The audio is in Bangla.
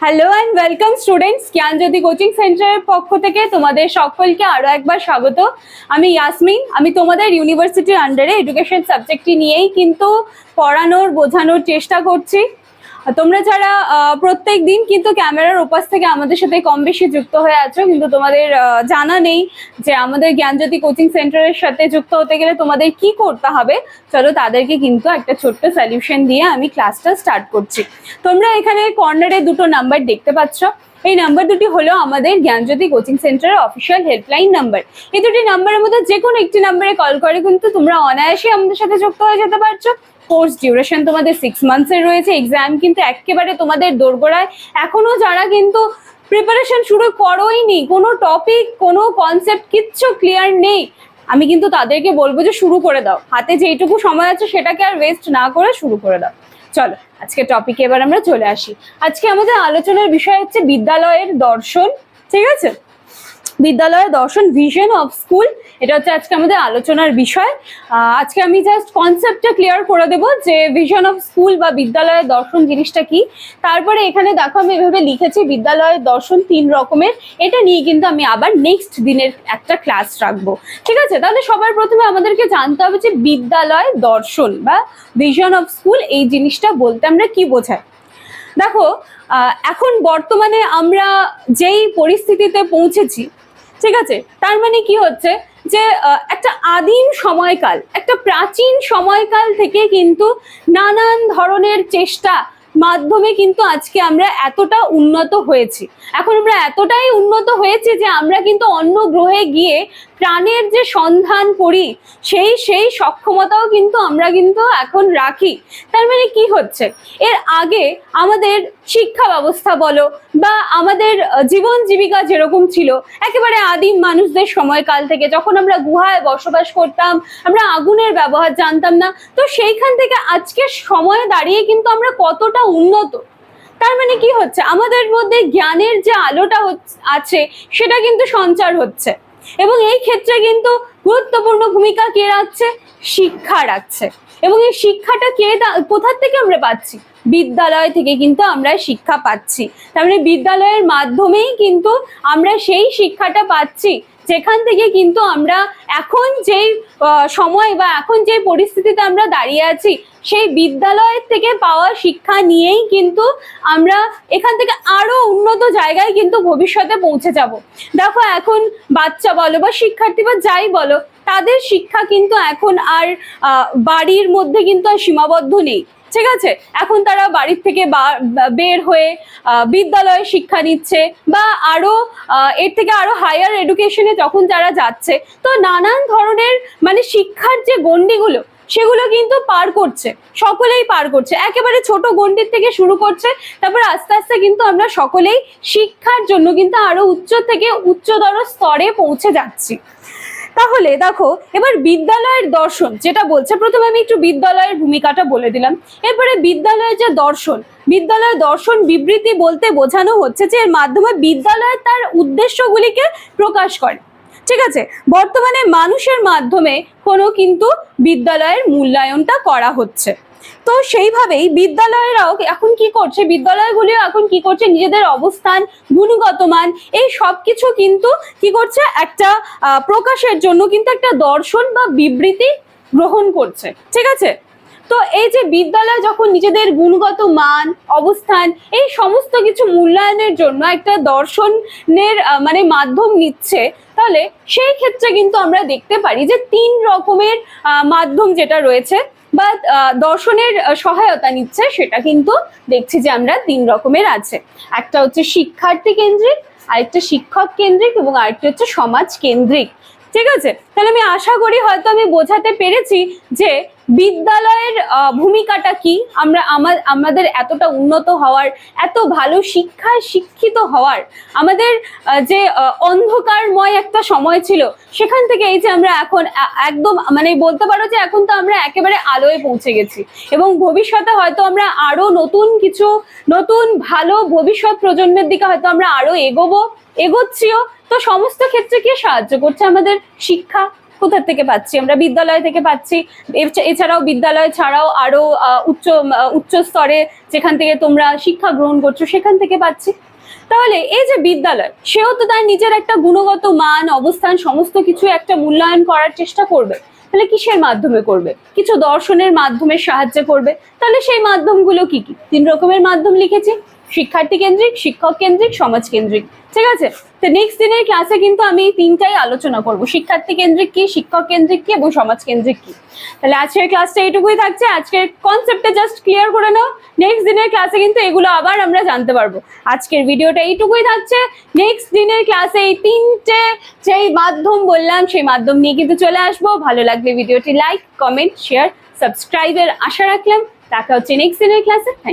Hello and welcome students, Gyanjyoti coaching সেন্টারের পক্ষ থেকে তোমাদের সকলকে আরো একবার স্বাগত। আমি ইয়াসমিন। আমি তোমাদের ইউনিভার্সিটির আন্ডারে এডুকেশন সাবজেক্টটি নিয়েই কিন্তু পড়ানোর বোঝানোর চেষ্টা করছি। তোমরা যারা প্রত্যেক দিন কিন্তু ক্যামেরার ওপাশ থেকে আমাদের সাথে কম বেশি যুক্ত হয়ে আছো, কিন্তু তোমাদের জানা নেই যে আমাদের জ্ঞানজ্যোতি কোচিং সেন্টারের সাথে যুক্ত হতে গেলে তোমাদের কি করতে হবে। চলো তাদেরকে কিন্তু একটা ছোট্ট সলিউশন দিয়ে আমি ক্লাসটা স্টার্ট করছি। তোমরা এখানে কর্নারে দুটো নাম্বার দেখতে পাচ্ছ। এই নাম্বার দুটি হলো আমাদের জ্ঞানজ্যোতি কোচিং সেন্টারের অফিসিয়াল হেল্পলাইন নাম্বার। এই দুটি নাম্বারের মধ্যে যে কোনো একটি নাম্বারে কল করে কিন্তু তোমরা অনায়াসে আমাদের সাথে যুক্ত হয়ে যেতে পারছো। কোর্স ডিউরেশন তোমাদের 6 মান্থসের রয়েছে। এক্সাম কিন্তু একেবারে তোমাদের দোরগোড়ায়। এখনো যারা কিন্তু প্রিপারেশন শুরু করোইনি, কোনো টপিক কোনো কনসেপ্ট কিচ্ছু ক্লিয়ার নেই, আমি কিন্তু তাদেরকে বলবো যে শুরু করে দাও। হাতে যেইটুকু সময় আছে সেটাকে আর ওয়েস্ট না করে শুরু করে দাও। চলো আজকে টপিকে এবার আমরা চলে আসি। আজকে আমাদের আলোচনার বিষয় হচ্ছে বিদ্যালয়ের দর্শন। ঠিক আছে, বিদ্যালয়ের দর্শন, ভিশন অফ স্কুল, এটা হচ্ছে আজকে আমাদের আলোচনার বিষয়। আজকে আমি জাস্ট কনসেপ্টটা ক্লিয়ার করে দেবো যে ভিশন অফ স্কুল বা বিদ্যালয়ের দর্শন জিনিসটা কি। তারপরে এখানে দেখো আমি এভাবে লিখেছি বিদ্যালয়ের দর্শন 3 রকমের। এটা নিয়ে কিন্তু আমি আবার নেক্সট দিনের একটা ক্লাস রাখবো। ঠিক আছে, তাহলে সবার প্রথমে আমাদেরকে জানতে হবে যে বিদ্যালয় দর্শন বা ভিশন অফ স্কুল এই জিনিসটা বলতে আমরা কি বোঝাই। দেখো, এখন বর্তমানে আমরা যেই পরিস্থিতিতে পৌঁছেছি, ঠিক আছে, তার মানে কি হচ্ছে যে একটা আদিম সময়কাল, একটা প্রাচীন সময়কাল থেকে কিন্তু নানান ধরনের চেষ্টা মাধ্যমে কিন্তু আজকে আমরা এতটা উন্নত হয়েছি। এখন আমরা এতটাই উন্নত হয়েছি যে আমরা কিন্তু অন্য গ্রহে গিয়ে প্রাণের যে সন্ধান করি সেই সক্ষমতাও কিন্তু আমরা কিন্তু এখন রাখি। তার মানে কি হচ্ছে, এর আগে আমাদের শিক্ষা ব্যবস্থা বলো বা আমাদের জীবন জীবিকা যেরকম ছিল একেবারে আদিম মানুষদের সময়কাল থেকে, যখন আমরা গুহায় বসবাস করতাম, আমরা আগুনের ব্যবহার জানতাম না, তো সেইখান থেকে আজকের সময়ে দাঁড়িয়ে কিন্তু আমরা কতটা উন্নত। তার মানে কি হচ্ছে, আমাদের মধ্যে জ্ঞানের যে আলোটা আছে সেটা কিন্তু সঞ্চার হচ্ছে, এবং এই ক্ষেত্রে কিন্তু গুরুত্বপূর্ণ ভূমিকা কে রাখছে, শিক্ষা রাখছে। এবং এই শিক্ষাটা কোথার থেকে আমরা পাচ্ছি, বিদ্যালয় থেকে কিন্তু আমরা শিক্ষা পাচ্ছি। তার মানে বিদ্যালয়ের মাধ্যমেই কিন্তু আমরা সেই শিক্ষাটা পাচ্ছি যেখান থেকে কিন্তু আমরা এখন যেই সময় বা এখন যে পরিস্থিতিতে আমরা দাঁড়িয়ে আছি সেই বিদ্যালয়ের থেকে পাওয়া শিক্ষা নিয়েই কিন্তু আমরা এখান থেকে আরো উন্নত জায়গায় কিন্তু ভবিষ্যতে পৌঁছে যাব। দেখো, এখন বাচ্চা বলো বা শিক্ষার্থী বা যাই বলো, তাদের শিক্ষা কিন্তু এখন আর বাড়ির মধ্যে কিন্তু আর সীমাবদ্ধ নেই। ঠিক আছে, এখন তারা বাড়ির থেকে বের হয়ে বিদ্যালয়ে শিক্ষা নিচ্ছে বা আরো এর থেকে আরো হায়ার এডুকেশনে যখন যারা যাচ্ছে, তো নানান ধরনের মানে শিক্ষার যে গণ্ডিগুলো সেগুলো কিন্তু পার করছে, সকলেই পার করছে। একেবারে ছোট গণ্ডির থেকে শুরু করছে, তারপর আস্তে আস্তে কিন্তু আমরা সকলেই শিক্ষার জন্য কিন্তু আরো উচ্চ থেকে উচ্চতর স্তরে পৌঁছে যাচ্ছি। তাহলে দেখো, এবার বিদ্যালয়ের দর্শন যেটা বলছে, প্রথমে আমি একটু বিদ্যালয়ের ভূমিকাটা বলে দিলাম। এরপরে বিদ্যালয়ের যে দর্শন, বিদ্যালয়ের দর্শন বিবৃতি বলতে বোঝানো হচ্ছে যে এর মাধ্যমে বিদ্যালয় তার উদ্দেশ্যগুলিকে প্রকাশ করে। ঠিক আছে, বর্তমানে মানুষের মাধ্যমে কোনো কিন্তু বিদ্যালয়ের মূল্যায়নটা করা হচ্ছে। তো সেইভাবেই বিদ্যালয়েরাও এখন কি করছে, বিদ্যালয়গুলিও এখন কি করছে, নিজেদের অবস্থান, গুণগত মান, এই সব কিছু কিন্তু কি করছে, একটা প্রকাশের জন্য কিন্তু একটা দর্শন বা বিবৃতি গ্রহণ করছে। ঠিক আছে, তো এই যে বিদ্যালয় যখন নিজেদের গুণগত মান, অবস্থান, এই সমস্ত কিছু মূল্যায়নের জন্য একটা দর্শনের মানে মাধ্যম নিচ্ছে, তাহলে সেই ক্ষেত্রে কিন্তু আমরা দেখতে পারি যে 3 রকমের মাধ্যম যেটা রয়েছে বা দর্শনের সহায়তা নিচ্ছে, সেটা কিন্তু দেখছি যে আমরা 3 রকমের আছে। একটা হচ্ছে শিক্ষার্থী কেন্দ্রিক, আরেকটা শিক্ষক কেন্দ্রিক এবং আরেকটা হচ্ছে সমাজ কেন্দ্রিক। ঠিক আছে, তাহলে আমি আশা করি হয়তো আমি বোঝাতে পেরেছি যে বিদ্যালয়ের ভূমিকাটা কি, আমাদের এতটা উন্নত হওয়ার, এত ভালো শিক্ষায় শিক্ষিত হওয়ার, আমাদের যে অন্ধকারময় একটা সময় ছিল সেখান থেকে এই যে আমরা এখন একদম মানে বলতে পারো যে এখন তো আমরা একেবারে আলোয় পৌঁছে গেছি, এবং ভবিষ্যতে হয়তো আমরা আরো নতুন কিছু, নতুন ভালো ভবিষ্যৎ প্রজন্মের দিকে হয়তো আমরা আরো এগোচ্ছিও। তো সমস্ত ক্ষেত্রে কি সাহায্য করছে আমাদের শিক্ষা, কোথা থেকে পাচ্ছি? আমরা বিদ্যালয় থেকে পাচ্ছি, এছাড়াও বিদ্যালয় ছাড়াও আরো উচ্চ স্তরে যেখান থেকে তোমরা শিক্ষা গ্রহণ করছো সেখান থেকে পাচ্ছি। তাহলে এই যে বিদ্যালয়, সেও তো তার নিজের একটা গুণগত মান, অবস্থান, সমস্ত কিছু একটা মূল্যায়ন করার চেষ্টা করবে। তাহলে কিসের মাধ্যমে করবে? কিছু দর্শনের মাধ্যমে সাহায্য করবে। তাহলে সেই মাধ্যমগুলো কি কি? 3 রকমের মাধ্যম লিখেছি: শিক্ষার্থী কেন্দ্রিক, শিক্ষক কেন্দ্রিক, সমাজ কেন্দ্রিক। ঠিক আছে? তো নেক্সট দিনের ক্লাসে কিন্তু আমি এই তিনটাই আলোচনা করব: শিক্ষার্থী কেন্দ্রিক কি, শিক্ষক কেন্দ্রিক কি এবং সমাজ কেন্দ্রিক কি। তাহলে আজকের ক্লাসটা এইটুকুই থাকছে। আজকের কনসেপ্টটা জাস্ট ক্লিয়ার করে নাও, নেক্সট দিনের ক্লাসে কিন্তু এগুলো আবার আমরা জানতে পারবো। আজকের ভিডিওটা এইটুকুই থাকছে। নেক্সট দিনের ক্লাসে এই তিনটে যেই মাধ্যম বললাম সেই মাধ্যম নিয়ে কিন্তু চলে আসবো। ভালো লাগলে ভিডিওটি লাইক, কমেন্ট, শেয়ার, সাবস্ক্রাইবের আশা রাখলাম। দেখা হচ্ছে নেক্সট দিনের ক্লাসে।